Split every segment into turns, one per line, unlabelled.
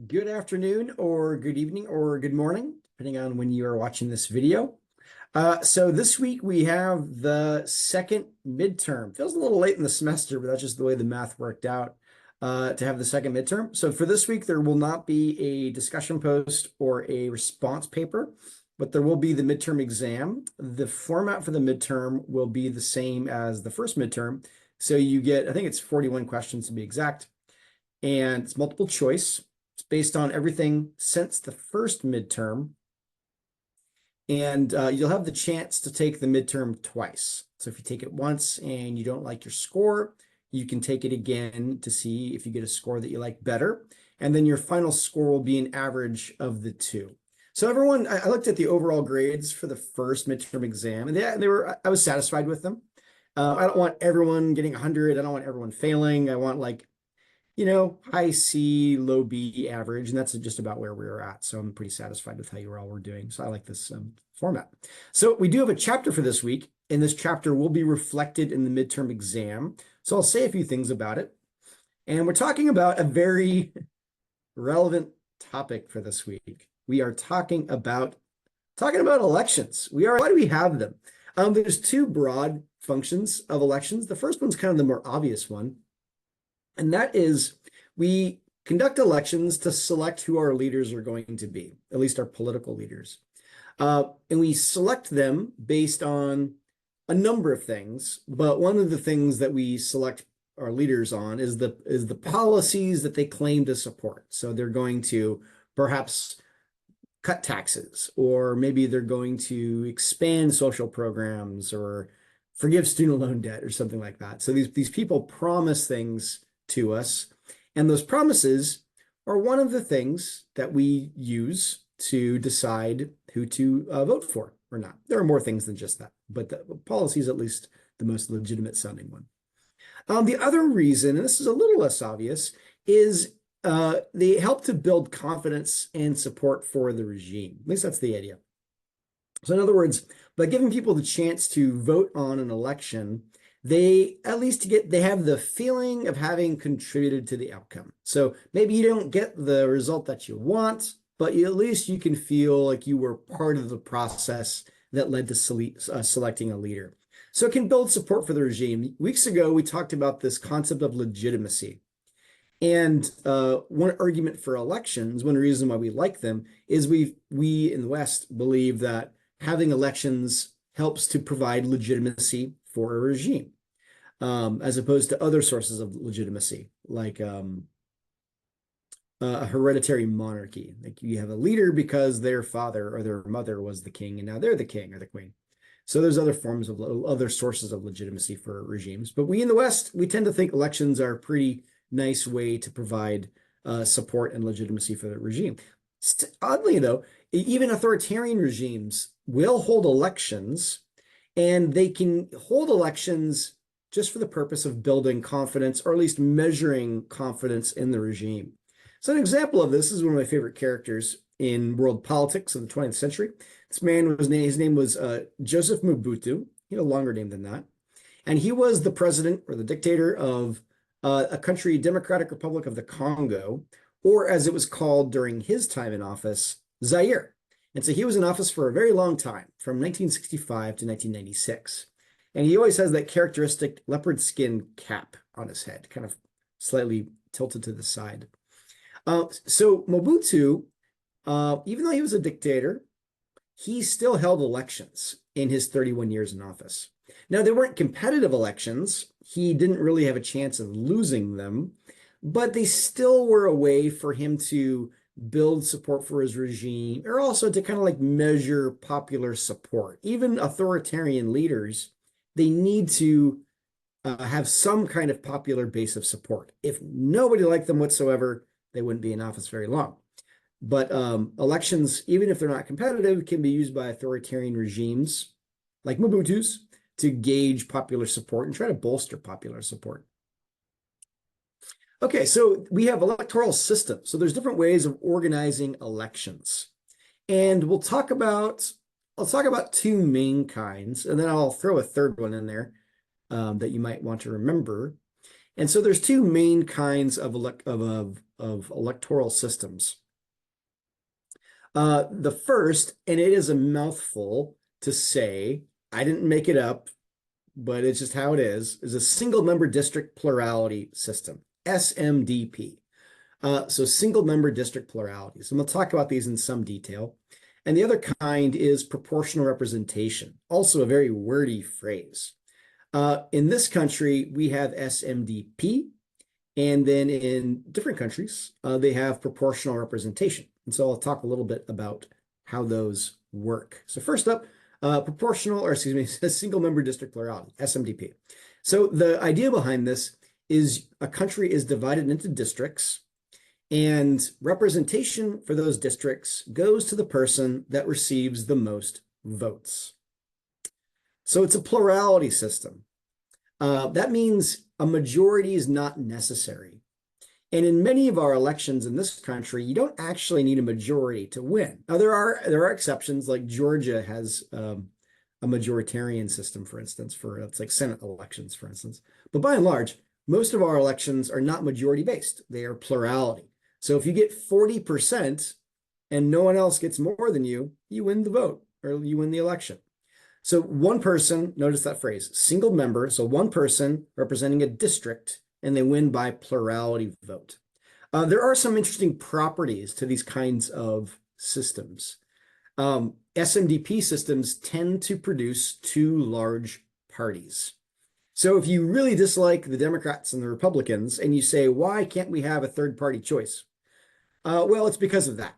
Good afternoon, or good evening, or good morning, depending on when you are watching this video. So this week we have the second midterm. Feels a little late in the semester, but that's just the way the math worked out to have the second midterm. So for this week, there will not be a discussion post or a response paper, but there will be the midterm exam. The format for the midterm will be the same as the first midterm. So you get, I think it's 41 questions to be exact, and it's multiple choice. It's based on everything since the first midterm. And you'll have the chance to take the midterm twice. So if you take it once and you don't like your score, you can take it again to see if you get a score that you like better. And then your final score will be an average of the two. So everyone, I looked at the overall grades for the first midterm exam, and I was satisfied with them. I don't want everyone getting 100. I don't want everyone failing. I want high C, low B average, and that's just about where we were at. So I'm pretty satisfied with how you all were doing. So I like this format. So we do have a chapter for this week, and this chapter will be reflected in the midterm exam. So I'll say a few things about it. And we're talking about a very relevant topic for this week. We are talking about elections. Why do we have them? There's two broad functions of elections. The first one's kind of the more obvious one. And that is, we conduct elections to select who our leaders are going to be, at least our political leaders. And we select them based on a number of things. But one of the things that we select our leaders on is the policies that they claim to support. So they're going to perhaps cut taxes, or maybe they're going to expand social programs or forgive student loan debt or something like that. So these people promise things to us, and those promises are one of the things that we use to decide who to vote for or not. There are more things than just that, but the policy is at least the most legitimate sounding one. The other reason, and this is a little less obvious, is they help to build confidence and support for the regime. At least that's the idea. So in other words, by giving people the chance to vote on an election, they have the feeling of having contributed to the outcome. So maybe you don't get the result that you want, but at least you can feel like you were part of the process that led to selecting a leader. So it can build support for the regime. Weeks ago, we talked about this concept of legitimacy. And one argument for elections, one reason why we like them, is we in the West believe that having elections helps to provide legitimacy for a regime, as opposed to other sources of legitimacy, like a hereditary monarchy. Like you have a leader because their father or their mother was the king, and now they're the king or the queen. So there's other forms of other sources of legitimacy for regimes. But we in the West, we tend to think elections are a pretty nice way to provide support and legitimacy for the regime. Oddly, though, even authoritarian regimes will hold elections, and they can hold elections just for the purpose of building confidence, or at least measuring confidence in the regime. So an example of this is one of my favorite characters in world politics of the 20th century. His name was Joseph Mobutu. He had a longer name than that. And he was the president or the dictator of a country, Democratic Republic of the Congo, or as it was called during his time in office, Zaire. And so he was in office for a very long time, from 1965 to 1996. And he always has that characteristic leopard skin cap on his head, kind of slightly tilted to the side. So Mobutu, even though he was a dictator, he still held elections in his 31 years in office. Now, they weren't competitive elections. He didn't really have a chance of losing them, but they still were a way for him to build support for his regime, or also to kind of like measure popular support. Even authoritarian leaders, they need to have some kind of popular base of support. If nobody liked them whatsoever, they wouldn't be in office very long. But elections, even if they're not competitive, can be used by authoritarian regimes like Mobutu's to gauge popular support and try to bolster popular support. Okay, so we have electoral systems. So there's different ways of organizing elections. And I'll talk about two main kinds, and then I'll throw a third one in there that you might want to remember. And so there's two main kinds of electoral systems. The first, and it is a mouthful to say, I didn't make it up, but it's just how it is a single member district plurality system, SMDP. So single member district pluralities. And we'll talk about these in some detail. And the other kind is proportional representation, also a very wordy phrase. In this country, we have SMDP, and then in different countries, they have proportional representation. And so I'll talk a little bit about how those work. So first up, single member district plurality, SMDP. So the idea behind this is a country is divided into districts, and representation for those districts goes to the person that receives the most votes. So it's a plurality system. That means a majority is not necessary. And in many of our elections in this country, you don't actually need a majority to win. Now, there are exceptions, like Georgia has a majoritarian system, for instance, it's like Senate elections, for instance. But by and large, most of our elections are not majority-based. They are plurality. So if you get 40% and no one else gets more than you, you win the vote or you win the election. So one person, notice that phrase, single member, so one person representing a district, and they win by plurality vote. There are some interesting properties to these kinds of systems. SMDP systems tend to produce two large parties. So if you really dislike the Democrats and the Republicans, and you say, why can't we have a third party choice? Well, it's because of that.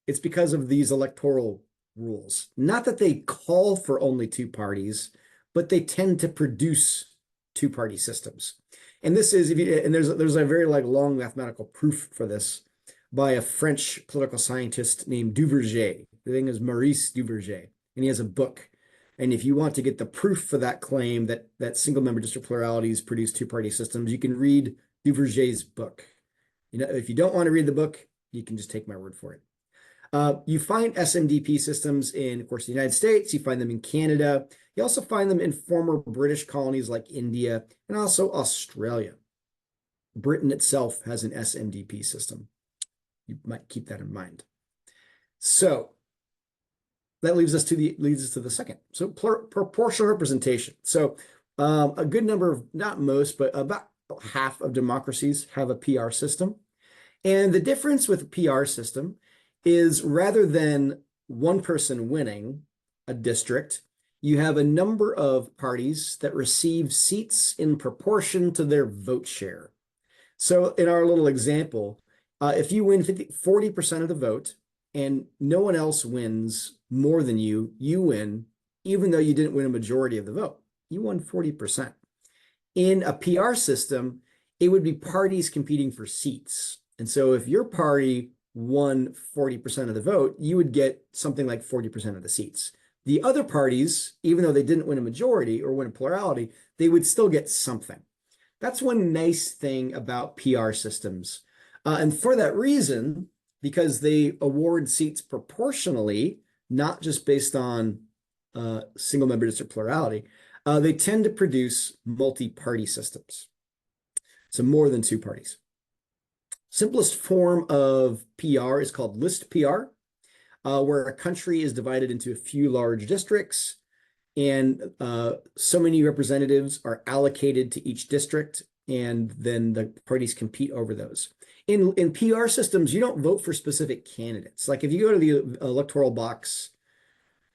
It's because of these electoral rules. Not that they call for only two parties, but they tend to produce two-party systems. And this is, there's a very long mathematical proof for this by a French political scientist named Duverger. The thing is Maurice Duverger, and he has a book. And if you want to get the proof for that claim that single-member district pluralities produce two-party systems, you can read Duverger's book. If you don't want to read the book, you can just take my word for it. You find SMDP systems in, of course, the United States. You find them in Canada. You also find them in former British colonies like India and also Australia. Britain itself has an SMDP system. You might keep that in mind. So that leads us to the second. So proportional representation. So a good number of, not most, but about half of democracies have a PR system. And the difference with a PR system is rather than one person winning a district, you have a number of parties that receive seats in proportion to their vote share. So in our little example, if you win 40% of the vote and no one else wins more than you, you win, even though you didn't win a majority of the vote. You won 40%. In a PR system, it would be parties competing for seats. And so if your party won 40% of the vote, you would get something like 40% of the seats. The other parties, even though they didn't win a majority or win a plurality, they would still get something. That's one nice thing about PR systems. And for that reason, because they award seats proportionally, not just based on single member district plurality, they tend to produce multi-party systems. So more than two parties. Simplest form of PR is called list PR, where a country is divided into a few large districts, and so many representatives are allocated to each district, and then the parties compete over those. In PR systems, you don't vote for specific candidates. Like if you go to the electoral box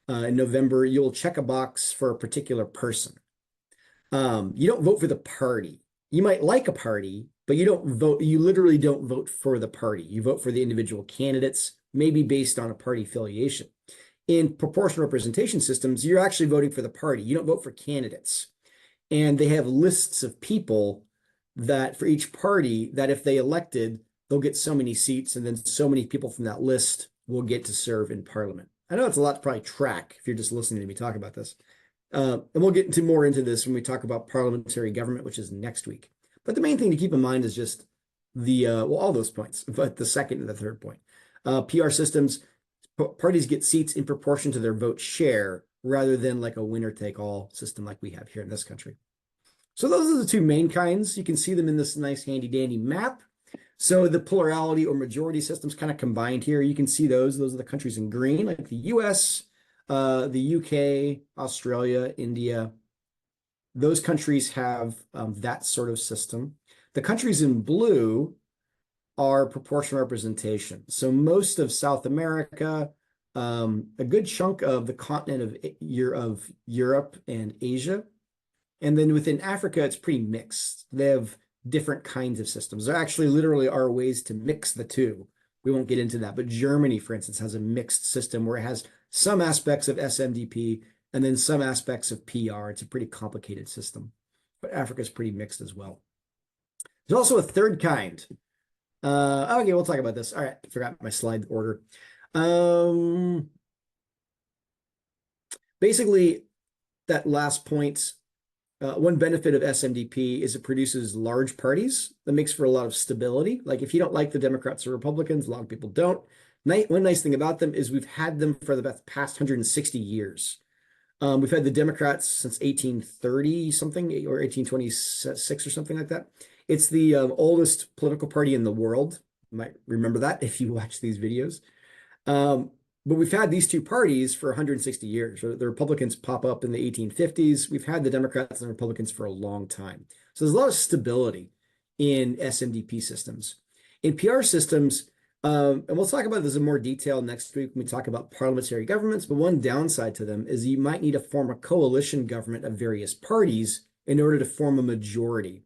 in November, you'll check a box for a particular person. You don't vote for the party. You might like a party, but you don't vote. You literally don't vote for the party. You vote for the individual candidates, maybe based on a party affiliation. In proportional representation systems, you're actually voting for the party. You don't vote for candidates. And they have lists of people that for each party that if they elected, they'll get so many seats, and then so many people from that list will get to serve in parliament. I know it's a lot to probably track if you're just listening to me talk about this. And we'll get more into this when we talk about parliamentary government, which is next week. But the main thing to keep in mind is just all those points, but the second and the third point. PR systems, parties get seats in proportion to their vote share rather than like a winner-take-all system like we have here in this country. So those are the two main kinds. You can see them in this nice handy dandy map. So the plurality or majority systems kind of combined here. You can see those. Those are the countries in green, like the US, the UK, Australia, India. Those countries have that sort of system. The countries in blue are proportional representation. So most of South America, a good chunk of the continent of Europe and Asia. And then within Africa, it's pretty mixed. They have different kinds of systems. There actually literally are ways to mix the two. We won't get into that. But Germany, for instance, has a mixed system where it has some aspects of SMDP and then some aspects of PR. It's a pretty complicated system. But Africa is pretty mixed as well. There's also a third kind. Okay, we'll talk about this. All right, forgot my slide order. Basically, that last point, one benefit of SMDP is it produces large parties that makes for a lot of stability. Like if you don't like the Democrats or Republicans, a lot of people don't. One nice thing about them is we've had them for the past 160 years. We've had the Democrats since 1830 something or 1826 or something like that. It's the oldest political party in the world. You might remember that if you watch these videos. But we've had these two parties for 160 years. The Republicans pop up in the 1850s. We've had the Democrats and the Republicans for a long time. So there's a lot of stability in SMDP systems. In PR systems, and we'll talk about this in more detail next week when we talk about parliamentary governments, but one downside to them is you might need to form a coalition government of various parties in order to form a majority.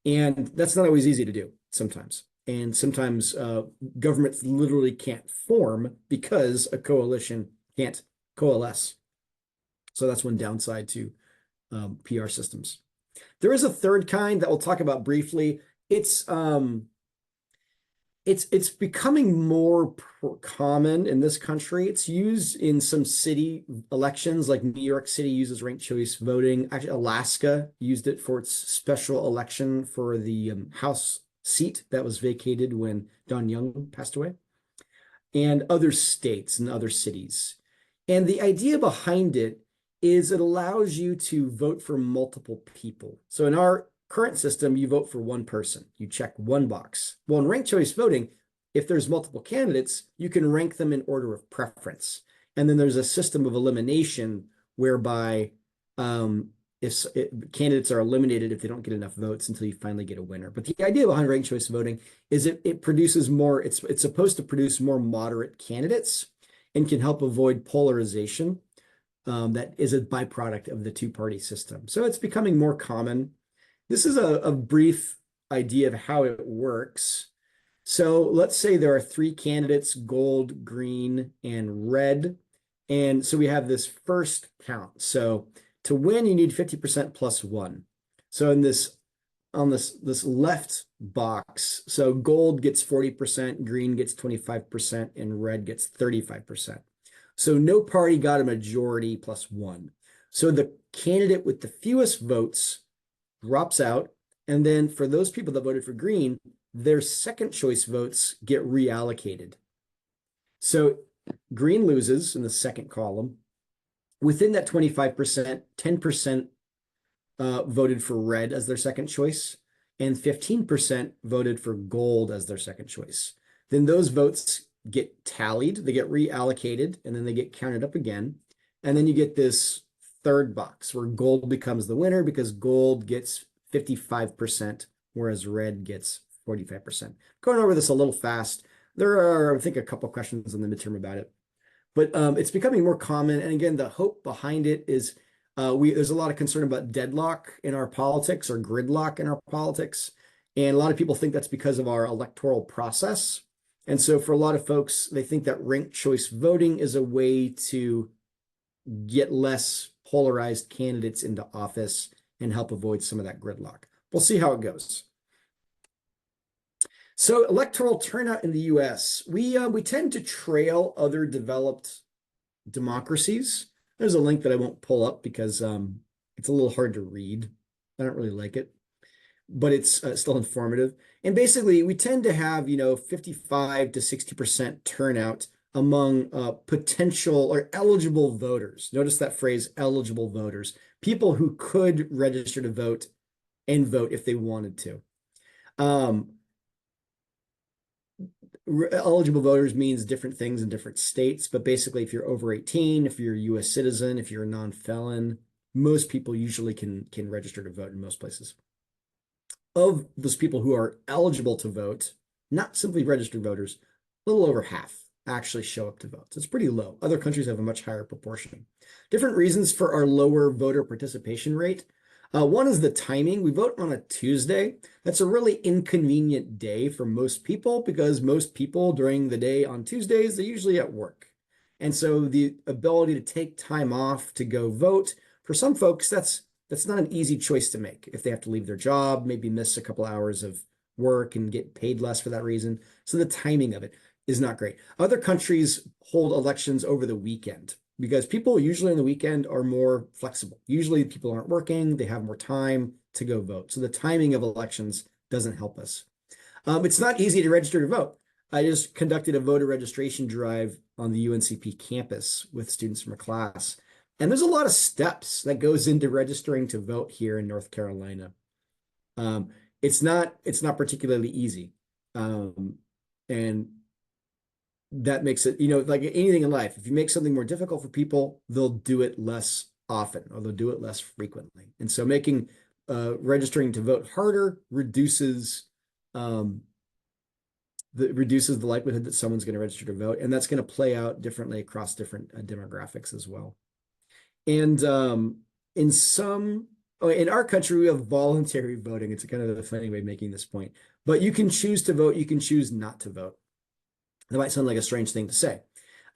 And that's not always easy to do sometimes. And sometimes governments literally can't form because a coalition can't coalesce. So that's one downside to PR systems. There is a third kind that we'll talk about briefly. It's becoming more common in this country. It's used in some city elections, like New York City uses ranked choice voting. Actually, Alaska used it for its special election for the House seat that was vacated when Don Young passed away, and other states and other cities. And the idea behind it is it allows you to vote for multiple people. So in our current system, you vote for one person. You check one box. Well, in ranked choice voting, if there's multiple candidates, you can rank them in order of preference. And then there's a system of elimination whereby if candidates are eliminated if they don't get enough votes until you finally get a winner. But the idea behind ranked choice voting is it produces more, it's supposed to produce more moderate candidates and can help avoid polarization that is a byproduct of the two-party system. So it's becoming more common. This is a brief idea of how it works. So let's say there are three candidates, gold, green, and red. And so we have this first count. So to win, you need 50% plus one. So in this, on this left box, so gold gets 40%, green gets 25%, and red gets 35%. So no party got a majority plus one. So the candidate with the fewest votes drops out. And then for those people that voted for green, their second choice votes get reallocated. So green loses in the second column. Within that 25%, 10% voted for red as their second choice, and 15% voted for gold as their second choice. Then those votes get tallied, they get reallocated, and then they get counted up again. And then you get this third box where gold becomes the winner because gold gets 55%, whereas red gets 45%. Going over this a little fast. There are, I think, a couple questions in the midterm about it. But it's becoming more common. And again, the hope behind it is there's a lot of concern about deadlock in our politics or gridlock in our politics. And a lot of people think that's because of our electoral process. And so for a lot of folks, they think that ranked choice voting is a way to get less polarized candidates into office and help avoid some of that gridlock. We'll see how it goes. So electoral turnout in the US, we tend to trail other developed democracies. There's a link that I won't pull up because it's a little hard to read. I don't really like it, but it's still informative. And basically, we tend to have, 55 to 60% turnout among potential or eligible voters. Notice that phrase, eligible voters, people who could register to vote and vote if they wanted to. Um, Eligible voters means different things in different states, but basically, if you're over 18, if you're a U.S. citizen, if you're a non-felon, most people usually can register to vote in most places. Of those people who are eligible to vote, not simply registered voters, a little over half actually show up to vote. So it's pretty low. Other countries have a much higher proportion. Different reasons for our lower voter participation rate. One is the timing. We vote on a Tuesday. That's a really inconvenient day for most people because most people during the day on Tuesdays, they're usually at work. And so the ability to take time off to go vote, for some folks, that's not an easy choice to make if they have to leave their job, maybe miss a couple hours of work and get paid less for that reason. So the timing of it is not great. Other countries hold elections over the weekend because people usually on the weekend are more flexible. Usually people aren't working, they have more time to go vote. So the timing of elections doesn't help us. It's not easy to register to vote. I just conducted a voter registration drive on the UNCP campus with students from a class. And there's a lot of steps that goes into registering to vote here in North Carolina. It's not particularly easy. And that makes it, like anything in life, if you make something more difficult for people, they'll do it less often or they'll do it less frequently. And so making registering to vote harder reduces the likelihood that someone's going to register to vote, and that's going to play out differently across different demographics as well. And in our country, we have voluntary voting. It's a kind of a funny way of making this point, but you can choose to vote. You can choose not to vote. That might sound like a strange thing to say.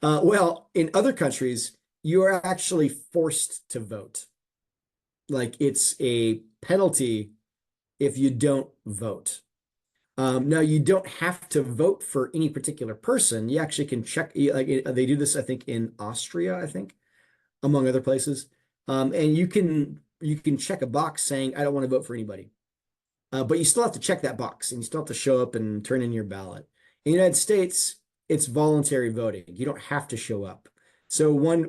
Well, in other countries, you are actually forced to vote. Like it's a penalty if you don't vote. Now, you don't have to vote for any particular person. You actually can check, like they do this, I think, in Austria, I think, among other places. And you can check a box saying, I don't want to vote for anybody. But you still have to check that box and you still have to show up and turn in your ballot. In the United States, it's voluntary voting. You don't have to show up. So one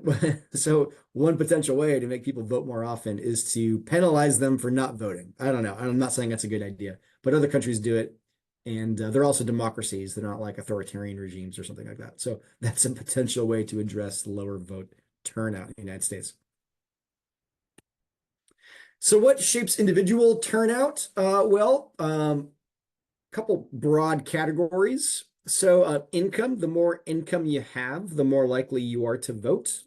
potential way to make people vote more often is to penalize them for not voting. I don't know. I'm not saying that's a good idea, but other countries do it. And they're also democracies. They're not like authoritarian regimes or something like that. So that's a potential way to address the lower vote turnout in the United States. So what shapes individual turnout? Couple broad categories. So income, the more income you have, the more likely you are to vote.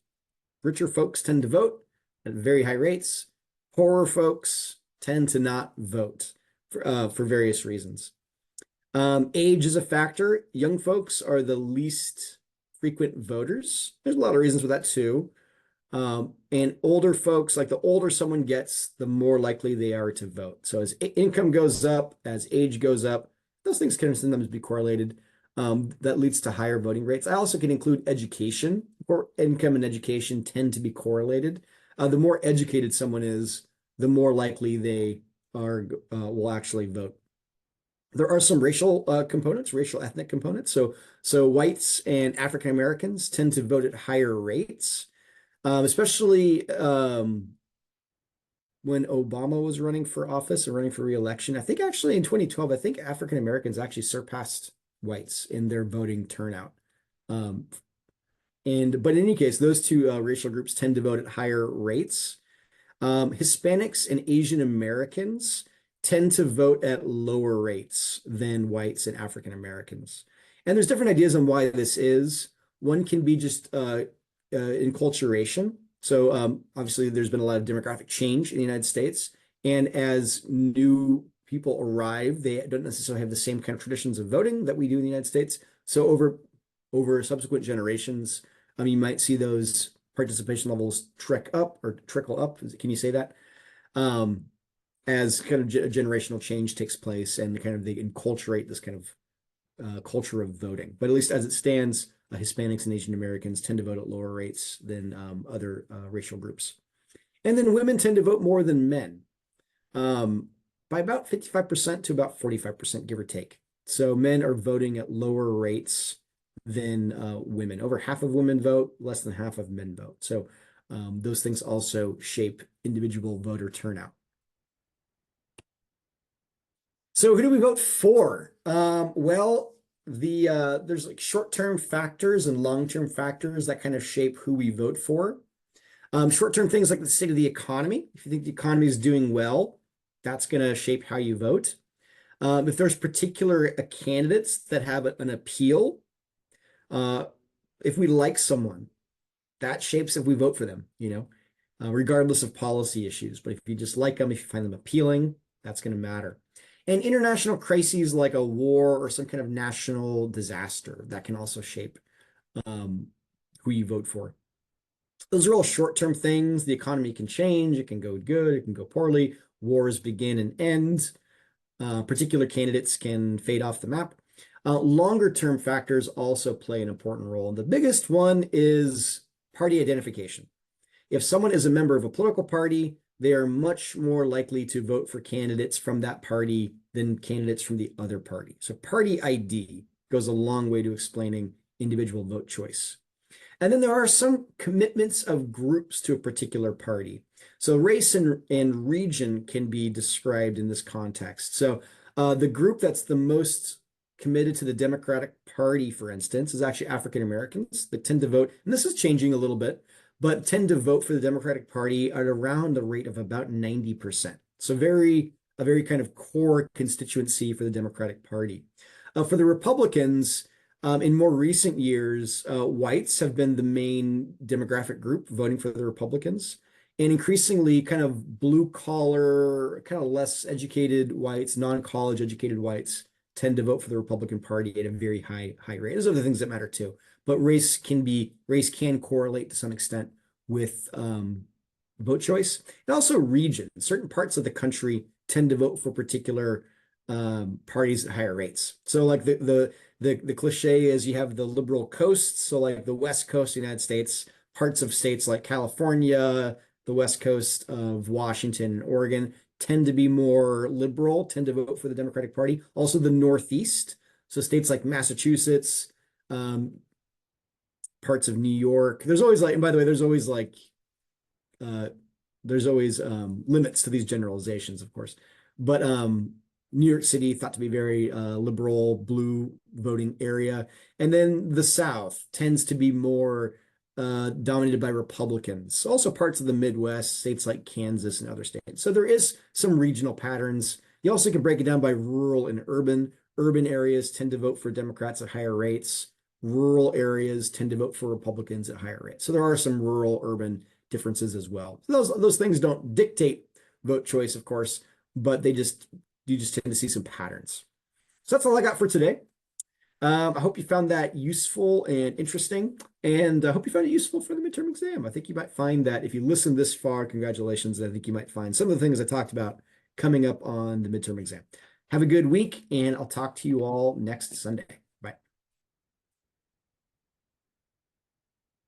Richer folks tend to vote at very high rates. Poorer folks tend to not vote for various reasons. Age is a factor. Young folks are the least frequent voters. There's a lot of reasons for that too. And older folks, like the older someone gets, the more likely they are to vote. So as income goes up, as age goes up, those things can sometimes be correlated. That leads to higher voting rates. I also can include education, or income and education tend to be correlated. The more educated someone is, the more likely they will actually vote. There are some racial components, racial ethnic components. So whites and African Americans tend to vote at higher rates, especially when Obama was running for office or running for re-election. I think actually in 2012, I think African Americans actually surpassed whites in their voting turnout. But in any case, those two racial groups tend to vote at higher rates. Hispanics and Asian Americans tend to vote at lower rates than whites and African Americans. And there's different ideas on why this is. One can be just enculturation. So obviously there's been a lot of demographic change in the United States. And as new people arrive, they don't necessarily have the same kind of traditions of voting that we do in the United States. So over subsequent generations, you might see those participation levels trickle up. Can you say that? As kind of a generational change takes place and kind of they enculturate this kind of culture of voting. But at least as it stands, Hispanics and Asian Americans tend to vote at lower rates than other racial groups. And then women tend to vote more than men, by about 55% to about 45%, give or take. So men are voting at lower rates than women. Over half of women vote, less than half of men vote. So those things also shape individual voter turnout. So who do we vote for? Well, there's like short-term factors and long-term factors that kind of shape who we vote for. Short-term things like the state of the economy. If you think the economy is doing well, that's going to shape how you vote. If there's particular candidates that have an appeal, uh, if we like someone, that shapes if we vote for them, regardless of policy issues. But if you just like them, if you find them appealing, that's going to matter. And international crises like a war or some kind of national disaster, that can also shape who you vote for. Those are all short-term things. The economy can change. It can go good. It can go poorly. Wars begin and end. Particular candidates can fade off the map. Longer-term factors also play an important role. And the biggest one is party identification. If someone is a member of a political party, they are much more likely to vote for candidates from that party than candidates from the other party. So party ID goes a long way to explaining individual vote choice. And then there are some commitments of groups to a particular party. So race and region can be described in this context. So the group that's the most committed to the Democratic Party, for instance, is actually African Americans that tend to vote, and this is changing a little bit, but tend to vote for the Democratic Party at around the rate of about 90%. So a very kind of core constituency for the Democratic Party. For the Republicans, in more recent years, whites have been the main demographic group voting for the Republicans. And increasingly kind of blue collar, kind of less educated whites, non-college educated whites tend to vote for the Republican Party at a very high rate. There's other things that matter too, but race can correlate to some extent with vote choice, and also region. Certain parts of the country tend to vote for particular parties at higher rates. So like the cliche is you have the liberal coasts, so like the West Coast of the United States, parts of states like California, the West Coast of Washington and Oregon tend to be more liberal, tend to vote for the Democratic Party. Also the Northeast, so states like Massachusetts, parts of New York. There's always like, and by the way, there's always limits to these generalizations, of course. But New York City thought to be very liberal, blue voting area. And then the South tends to be more dominated by Republicans. Also parts of the Midwest, states like Kansas and other states. So there is some regional patterns. You also can break it down by rural and urban. Urban areas tend to vote for Democrats at higher rates. Rural areas tend to vote for Republicans at higher rates. So there are some rural urban differences as well. Those things don't dictate vote choice, of course, but you just tend to see some patterns. So that's all I got for today. I hope you found that useful and interesting, and I hope you found it useful for the midterm exam. I think you might find that if you listen this far, congratulations. I think you might find some of the things I talked about coming up on the midterm exam. Have a good week, and I'll talk to you all next Sunday.